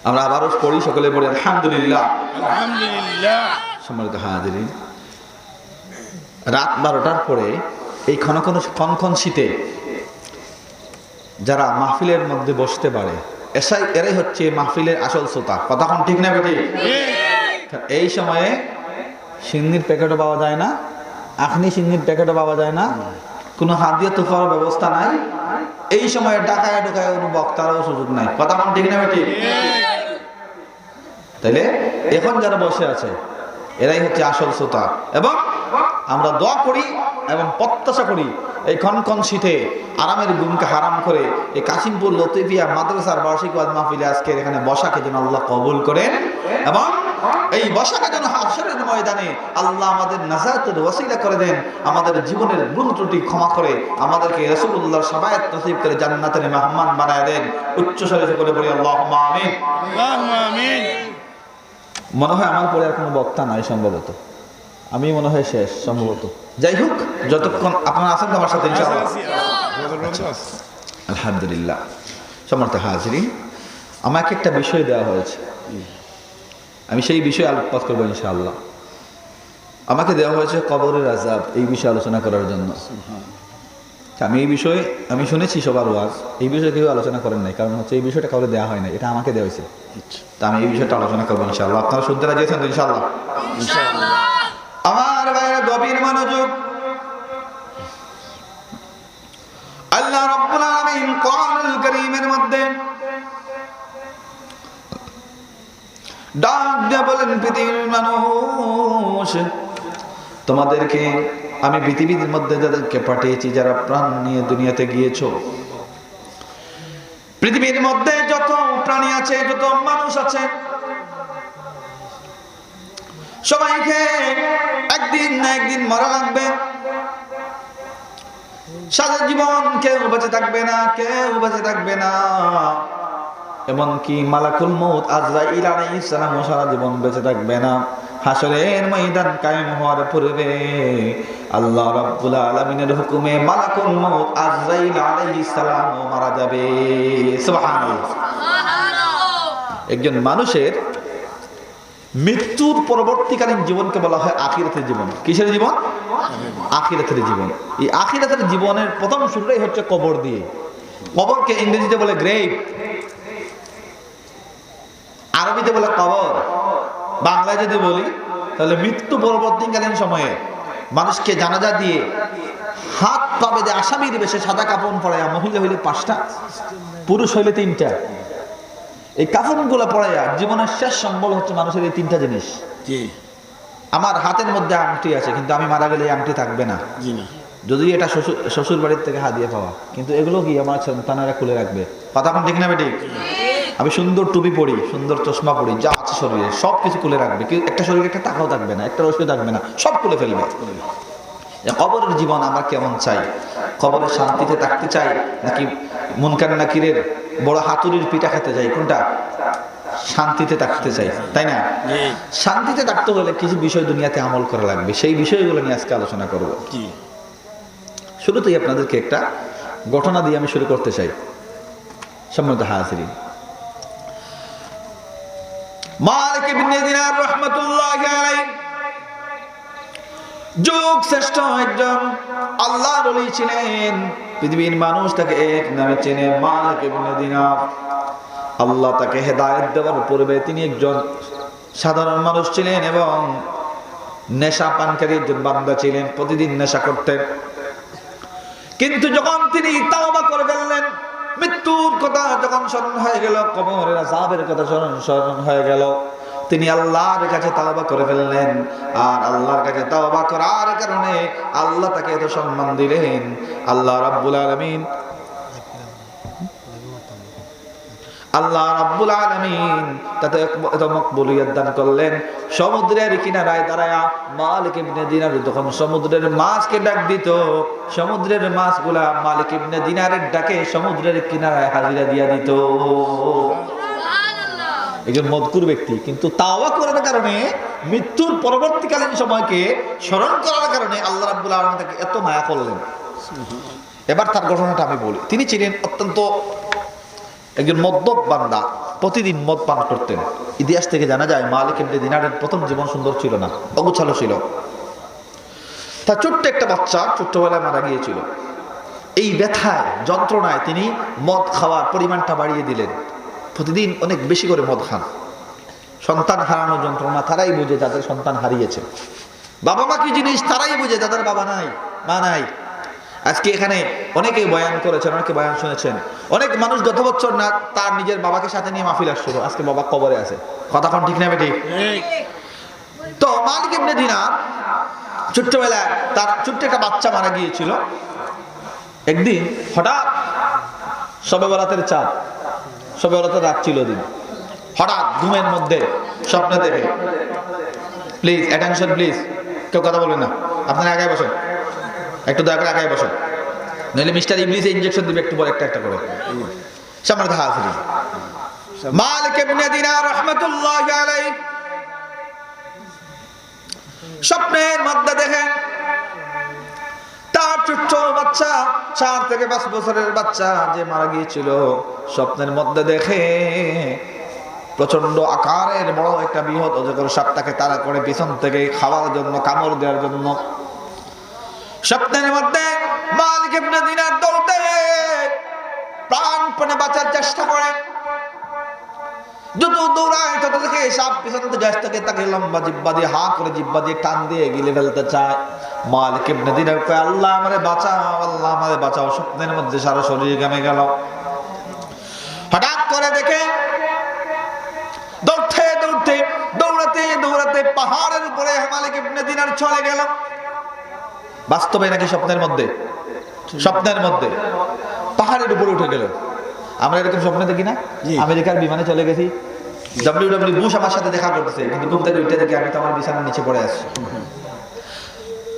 আমরা আবারও পড়ি, সকলে পড়ি আলহামদুলিল্লাহ। আলহামদুলিল্লাহ। সম্মানিত হাজিরিন, রাত 12টার পরে এই ক্ষণ শীতে যারা মাহফিলের মধ্যে বসতে পারে, এরাই হচ্ছে মাহফিলের আসল শ্রোতা। কথা কোন ঠিক না বেটি? এই সময়ে সিন্নির প্যাকেটও পাওয়া যায় না, আখনি সিন্নির প্যাকেটও পাওয়া যায় না, কোনো হাদিয়া তোফার ব্যবস্থা নাই। এই সময়ে ঢাকায় কোনো বক্তারও সুযোগ নাই। কথা কোন ঠিক না বেটি? তাইলে এখন যারা বসে আছে এরাই হচ্ছে আসল শ্রোতা। এবং আমরা দোয়া করি এবং প্রত্যাশা করি এই ক্ষণ শীতে আরামের ঘুমকে হারাম করে এই কাশিমপুর লতিফিয়া মাদ্রাসার বার্ষিক ওয়াজ মাহফিলে আজকে এখানে বসাকে যেন আল্লাহ কবুল করেন, এবং এই বসাকে যেন হাশরের ময়দানে আল্লাহ আমাদের নাজাতের ওসিলা করে দেন, আমাদের জীবনের ভুল ত্রুটি ক্ষমা করে আমাদেরকে রাসূলুল্লাহর শাফায়াত নসিব করে জান্নাতের মেহমান বানায় দেন। উচ্চ স্বরে করে বলি আল্লাহুম্মা আমিন। আল্লাহুম্মা আমিন। মনে হয় আমার পরে আর কোনো বক্তা নাই, সম্ভবত আমি মনে হয় শেষ সম্ভবত। যাই হোক, যতক্ষণ আপনারা আছেন তো আমার সাথে ইনশাআল্লাহ। আলহামদুলিল্লাহ। সম্মানিত হাজিরিন, আমাকে একটা বিষয় দেওয়া হয়েছে, আমি সেই বিষয়ে আলোকপাত করবো ইনশাআল্লাহ। আমাকে দেওয়া হয়েছে কবরের আযাব, এই বিষয়ে আলোচনা করার জন্য। আমি এই বিষয়ে আমি শুনেছি সবার ওয়াজ, এই বিষয়ে কেউ আলোচনা করেন নাই, কারণ হচ্ছে এই বিষয়টা কাউকে দেওয়া হয় না, এটা আমাকে দেওয়া হয়েছে। তা আমি এই বিষয়টা আলোচনা করবো ইনশাআল্লাহ। আপনারা শুনতে রাজি আছেন তো ইনশাআল্লাহ? আমার ভাইয়ের গভীর মনোযোগ। আল্লাহ রাব্বুল আলামিন কোরআনুল কারীমের মধ্যে ডাক দিয়ে বলেন, পৃথিবীর মানুষ, তোমাদেরকে আমি পৃথিবীর মধ্যে যাদেরকে পাঠিয়েছি, যারা প্রাণ নিয়ে দুনিয়াতে গিয়েছো, পৃথিবীর মধ্যে যত প্রাণী আছে, যত মানুষ আছে, সবাইকে একদিন না একদিন মরা লাগবে। সারা জীবন কেউ বেঁচে থাকবে না, কেউ বেঁচে থাকবে না। এমনকি মালাকুল মউত আজরাইল আলাইহিস সালাম সারা জীবন বেঁচে থাকবে না। হাশরের ময়দান কায়েম হওয়ার পূর্বে আল্লাহ রাব্বুল আলামিনের হুকুমে মালাকুল মউত আজরাইল আলাইহিস সালাম মারা যাবে। সুবহানাল্লাহ। একজন মানুষের মৃত্যুর পরবর্তীকালীন জীবনকে বলা হয় আখিরাতের জীবন। কিসের জীবন? আখিরাতের জীবন। এই আখিরাতের জীবনের প্রথম শুরুটাই হচ্ছে কবর দিয়ে। কবরকে ইংরেজিতে বলে গ্রেভ, আরবিতে বলে কবর। বাংলায় যদি বলি তাহলে মৃত্যু পরবর্তীকালীন সময়ে মানুষকে জানাজা দিয়ে হাত পা বেঁধে আসামির বেশে সাদা কাপড় পরাইয়া, মহিলা হইলে 5টা, পুরুষ হইলে 3টা, এই কাফনগুলো পরাইয়া জীবনের শেষ সম্বল হচ্ছে মানুষের এই 3টা জিনিস। আমার হাতের মধ্যে আংটি আছে, কিন্তু আমি মারা গেলে এই আংটি থাকবে না, যদি এটা শ্বশুর বাড়ির থেকে হাদিয়া পাওয়া, কিন্তু এগুলো কি আমার সন্তানেরা খুলে রাখবে। কথা কোন ঠিক না বেটি? আমি সুন্দর টুপি পরি, সুন্দর চশমা পরি, যা আছে শরীরে সব কিছু খুলে রাখবে, কিন্তু একটা শরীরে একটা টাকাও থাকবে না, একটা রসিও থাকবে না, সব খুলে ফেলবে। কবরের জীবন আমরা কেমন চাই? কবরের শান্তিতে থাকতে চাই, নাকি মুনকার নাকিরের বড় হাতুড়ির পিঠা খেতে চাই? কোনটা? শান্তিতে থাকতে চাই, তাই না? শান্তিতে থাকতে হলে কিছু বিষয় দুনিয়াতে আমল করা লাগবে, সেই বিষয়গুলো নিয়ে আজকে আলোচনা করব। শুরুতেই আপনাদেরকে একটা ঘটনা দিয়ে আমি শুরু করতে চাই। সম্মানিত হাজিরিন, মালিক ইবনে দিনার রাহমাতুল্লাহি আলাইহি যুগ শ্রেষ্ঠ একজন আল্লাহর ওলি ছিলেন। পৃথিবীর মানুষ তাকে এক নামে চেনে, মালিক ইবনে দিনার। আল্লাহ তাকে হেদায়েত দেওয়ার পূর্বে তিনি একজন সাধারণ মানুষ ছিলেন এবং নেশা পানকারী একজন বান্দা ছিলেন, প্রতিদিন নেশা করতেন। কিন্তু যখন তিনি তাওবা করে ফেললেন, মৃত্যুর কথা যখন স্মরণ হয়ে গেল, কবরের আযাবের কথা স্মরণ হয়ে গেল, তিনি আল্লাহর কাছে তাওবা করে ফেললেন। আর আল্লাহর কাছে তাওবা করার কারণে আল্লাহ তাকে এত সম্মান দিলেন। আল্লাহ রাব্বুল আলামিন তাতে এত মকবুলিয়ত দান করলেন। সমুদ্রের কিনারায় দাঁড়ায়া মালিক ইবনে দিনার যখন সমুদ্রের মাছকে ডাক দিত, সমুদ্রের মাছগুলা মালিক ইবনে দিনারের ডাকে সমুদ্রের কিনারায় হাজিরা দিয়া দিত। একজন মদকুর ব্যক্তি, কিন্তু তাওবা করার কারণে, মৃত্যুর পরবর্তীকালীন সময়কে স্মরণ করার কারণে আল্লাহ রাব্বুল আলামিন তাকে এত মায়া করলেন। এবার তার ঘটনাটা আমি বলি। তিনি ছিলেন অত্যন্ত একজন মদ্যপ বান্দা, প্রতিদিন মদ পান করতেন। ইতিহাস থেকে জানা যায় মালিক ইবনে দিনারের প্রথম জীবন সুন্দর ছিল না, অগোছালো ছিল। তার ছোট্ট একটা বাচ্চা ছোট্টবেলায় মারা গিয়েছিল। এই ব্যথায়, যন্ত্রণায় তিনি মদ খাওয়ার পরিমাণটা বাড়িয়ে দিলেন। প্রতিদিন অনেক বেশি করে মদ খান। সন্তান হারানোর যন্ত্রণা তারাই বুঝে যাদের সন্তান হারিয়েছে। বাবা মা কি জিনিস তারাই বুঝে যাদের বাবা নাই, মা নাই। আজকে এখানে অনেকে বয়ান করেছেন, অনেকে বয়ান শুনেছেন। অনেক মানুষ গত বছর না তার নিজের বাবাকে সাথে নিয়ে মাহফিল আসছিল, আজকে বাবা কবরে আছে। কথা কোন ঠিক না বেটি? তো মালিক ইবনে দিনার ছোট্টবেলায় তার ছোট্ট একটা বাচ্চা মারা গিয়েছিল। একদিন হঠাৎ শবে বরাতের চাঁদ, শবে বরাতের রাত ছিল দিন, হঠাৎ ঘুমের মধ্যে স্বপ্ন দেখে, প্লিজ অ্যাটেনশন প্লিজ, কেউ কথা বলবেন না, আপনারা আগায় বসেন, একটু দয়া করে আগায় বসেন, নইলে মিস্টার ইবলিস ইনজেকশন দিবে একটু পরে একটা করে। সম্মানিত হাজিরিন, মালিক ইবনে দিনার রাহমাতুল্লাহি আলাইহি স্বপ্নের মধ্যে দেখেন তার ছোট্ট বাচ্চা, 4 থেকে 5 বছরের বাচ্চা যে মারা গিয়েছিল, স্বপ্নের মধ্যে দেখে প্রচন্ড আকারের বড় একটা বৃহৎ অজগর সাপ তাকে তাড়া করে পিছন থেকে খাওয়ার জন্য, কামড় দেওয়ার জন্য। স্বপ্নের মধ্যে মালিক ইবনে দিনার দৌড়তে প্রাণপণে বাঁচার চেষ্টা করে। যত দৌড়ায় তত দেখে সাপ পিছন থেকে আসতে তাকে লম্বা জিহ্বা দিয়ে হা করে জিহ্বা দিয়ে টান দিয়ে গিলে ফেলতে চায়। মালিক ইবনে দিনার কয়, আল্লাহ আমারে বাঁচাও, আল্লাহ আমারে বাঁচাও। স্বপ্নের মধ্যে সারা শরীর ঘেমে গেল। হঠাৎ করে দেখে দৌড়াতে পাহাড়ের উপরে মালিক ইবনে দিনার চলে গেল। বাস্তবে নাকি স্বপ্নের মধ্যে? স্বপ্নের মধ্যে পাহাড়ের উপরে উঠে গেল। আমরা এরকম স্বপ্ন দেখি না? আমেরিকার বিমানে চলে গেছি, ডব্লিউ বুশ আমার সাথে দেখা করতেছে, কিন্তু ঘুম থেকে উঠে দেখি আমি তো আমার বিছানার নিচে পড়ে আছি।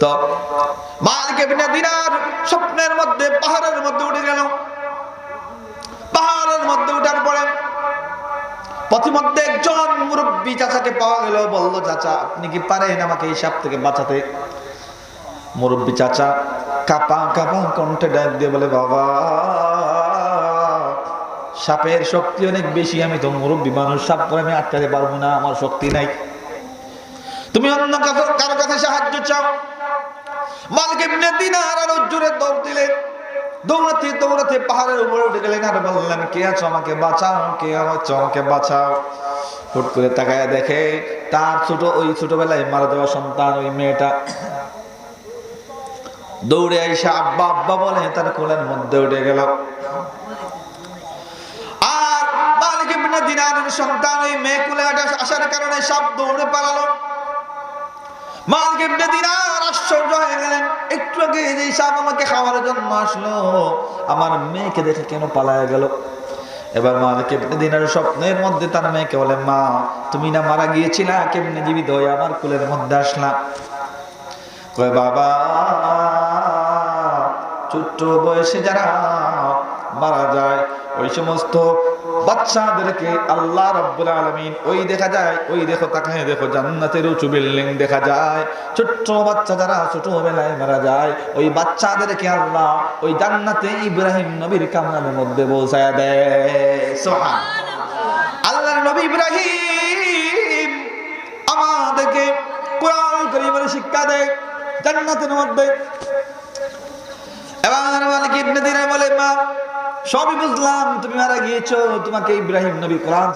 তো মালিক ইবনে দিনার স্বপ্নের মধ্যে পাহাড়ের মধ্যে উঠে গেল। পাহাড়ের মধ্যে উঠার পরে পথিমধ্যে একজন মুরব্বী চাচাকে পাওয়া গেল। বলল, চাচা আপনি কি পারেন আমাকে এই সাপ থেকে বাঁচাতে? মুরব্বী চাচা কাঁপা কাঁপা কণ্ঠে ডাক দিয়ে বলে, বাবা সাপের শক্তি অনেক বেশি, আমি তো মুরব্বী মানুষ, সাপ করে আমি আটকাতে পারবো না, আমার শক্তি নাই, তুমি অন্য কারো কাছে সাহায্য চাও। মালিক ইবনে দিনার আরো জোরে দৌড় দিলেন। দৌড়াতে দৌড়াতে পাহাড়ের উপরে উঠে গেলেন আর বললেন, কে আছো আমাকে বাঁচাও, কে আছো আমাকে বাঁচাও। হুট করে তাকায় দেখে তার ওই ছোটবেলায় মারা যাওয়া সন্তান, ওই মেয়েটা দৌড়ে আইসা আব্বা আব্বা বলে তার কোলের মধ্যে উঠে গেল। আর মালিক ইবনে দিনারের সন্তান ওই মেয়ে কোলে আসার কারণে সাপ দৌড়ে পালালো। মালিক ইবনে দিনার আশ্চর্য হয়ে গেলেন, একটু আগে যে সাপ আমাকে খাওয়ার জন্য আসলো, আমার মেয়েকে দেখে কেন পালায় গেল? এবার মালিক ইবনে দিনার স্বপ্নের মধ্যে তার মেয়েকে বলে, মা তুমি না মারা গিয়েছিলা, কেমনে জীবিত হয়ে আমার কোলের মধ্যে আসলা? কয়, বাবা ছোট্ট বয়সে যারা মারা যায় ওই সমস্ত বাচ্চাদেরকে আল্লাহ রাব্বুল আলামিন ওই দেখা যায়, ওই দেখো তাকায় দেখো জান্নাতের উঁচু বিল্ডিং দেখা যায়। ছোট্ট বাচ্চা যারা ছোটবেলায় মারা যায় ওই বাচ্চাদেরকে আল্লাহ ওই জান্নাতে ইব্রাহিম নবীর কামরার মধ্যে পৌঁছায় দেয়। সুবহানাল্লাহ। আল্লাহর নবী ইব্রাহিম আমাদেরকে কোরআন কারীমের শিক্ষা দেয় জান্নাতের মধ্যে। এবার মালিক ইবনে দিনার বলে, মা সবই বুঝলাম, তুমি মারা গিয়েছো, তোমাকে ইব্রাহিম নবী কোরআন